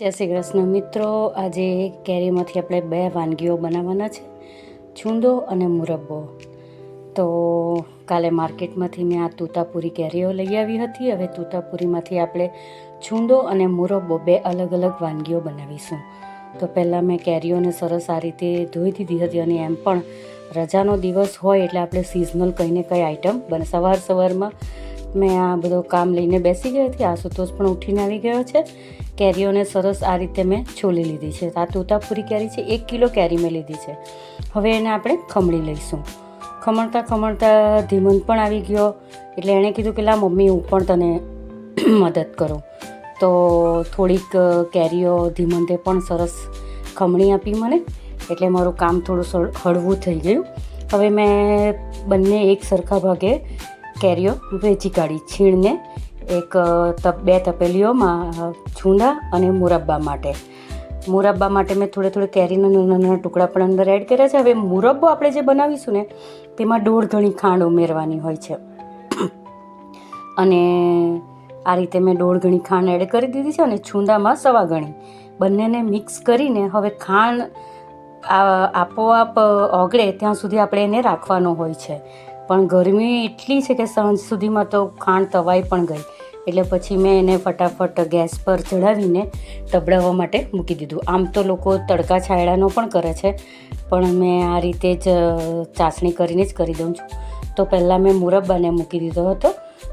જય શ્રી કૃષ્ણ મિત્રો, આજે કેરીમાંથી આપણે બે વાનગીઓ બનાવવાના છે, છૂંદો અને મુરબ્બો. તો કાલે માર્કેટમાંથી મેં આ તોતાપુરી કેરીઓ લઈ આવી હતી. હવે તોતાપુરીમાંથી આપણે છૂંદો અને મુરબ્બો બે અલગ અલગ વાનગીઓ બનાવીશું. તો પહેલાં મેં કેરીઓને સરસ આ રીતે ધોઈ દીધી હતી, અને એમ પણ રજાનો દિવસ હોય એટલે આપણે સિઝનલ કંઈ ને કંઈ આઈટમ સવારમાં મેં આ બધું કામ લઈને બેસી ગઈ હતી. આશુતોષ પણ ઉઠીને આવી ગયો છે. કેરીઓને સરસ આ રીતે મેં છોલી લીધી છે. આ તોતાપુરી કેરી છે, 1 કિલો કેરી મેં લીધી છે. હવે એને આપણે ખમણી લઈશું. ખમણતા ધીમંત પણ આવી ગયો, એટલે એણે કીધું કે લા મમ્મી હું પણ તને મદદ કરું. તો થોડીક કેરીઓ ધીમંતે પણ સરસ ખમણી આપી મને, એટલે મારું કામ થોડું હળવું થઈ ગયું. હવે મેં બંને એક સરખા ભાગે કેરીઓ વેચી કાઢી. છીણને બે તપેલીઓમાં છૂંદા અને મુરબ્બા માટે મેં થોડે કેરીના નાના ટુકડા પણ અંદર એડ કર્યા છે. હવે મુરબ્બો આપણે જે બનાવીશું ને તેમાં 1.5 ગણી ખાંડ ઉમેરવાની હોય છે, અને આ રીતે મેં 1.5 ગણી ખાંડ એડ કરી દીધી છે, અને છૂંદામાં 1.25 ગણી. બંનેને મિક્સ કરીને હવે ખાંડ આપોઆપ ઓગળે ત્યાં સુધી આપણે એને રાખવાનો હોય છે. પણ ગરમી એટલી છે કે સાંજ સુધીમાં તો ખાંડ તવાઈ પણ ગઈ, એટલે પછી મેં એને ફટાફટ ગેસ પર ચડાવીને તબડાવવા માટે મૂકી દીધું. આમ તો લોકો તડકા છાંયડાનો પણ કરે છે, પણ મેં આ રીતે જ ચાસણી કરીને જ કરી દઉં છું. તો પહેલાં મેં મુરબ્બાને મૂકી દીધો હતો.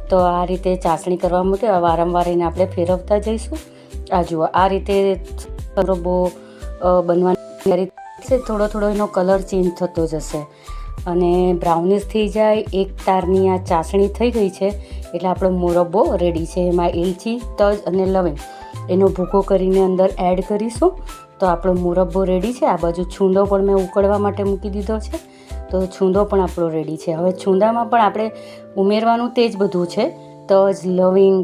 તો આ રીતે ચાસણી કરવા મૂકે વારંવાર એને આપણે ફેરવતા જઈશું. આ જુઓ, આ રીતે મુરબ્બો બનવાની રીતે થોડો એનો કલર ચેન્જ થતો જશે અને બ્રાઉનિશ થઈ જાય. એક તારની આ ચાસણી થઈ ગઈ છે એટલે આપણો મુરબ્બો રેડી છે. એમાં એલચી, તજ અને લવિંગ એનો ભૂકો કરીને અંદર એડ કરીશું. તો આપણો મુરબ્બો રેડી છે. આ બાજુ છૂંદો પણ મેં ઉકળવા માટે મૂકી દીધો છે, તો છૂંદો પણ આપણો રેડી છે. હવે છૂંદામાં પણ આપણે ઉમેરવાનું તે જ બધું છે, તજ, લવિંગ,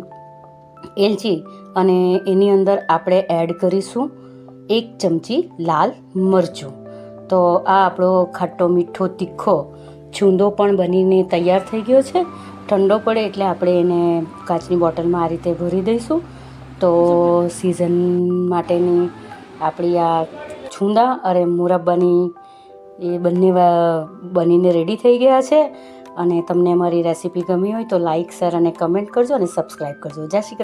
એલચી, અને એની અંદર આપણે એડ કરીશું 1 ચમચી લાલ મરચું. તો આ આપણો ખાટો મીઠો તીખો છૂંદો પણ બનીને તૈયાર થઈ ગયો છે. ઠંડો પડે એટલે આપણે એને કાચની બોટલમાં આ રીતે ભરી દઈશું. તો સિઝન માટેની આપણી આ છૂંદા અને મુરબ્બાની એ બંને બનીને રેડી થઈ ગયા છે. અને તમને મારી રેસીપી ગમી હોય તો લાઇક, શેર અને કમેન્ટ કરજો, અને સબસ્ક્રાઈબ કરજો. જય શ્રી કૃષ્ણ.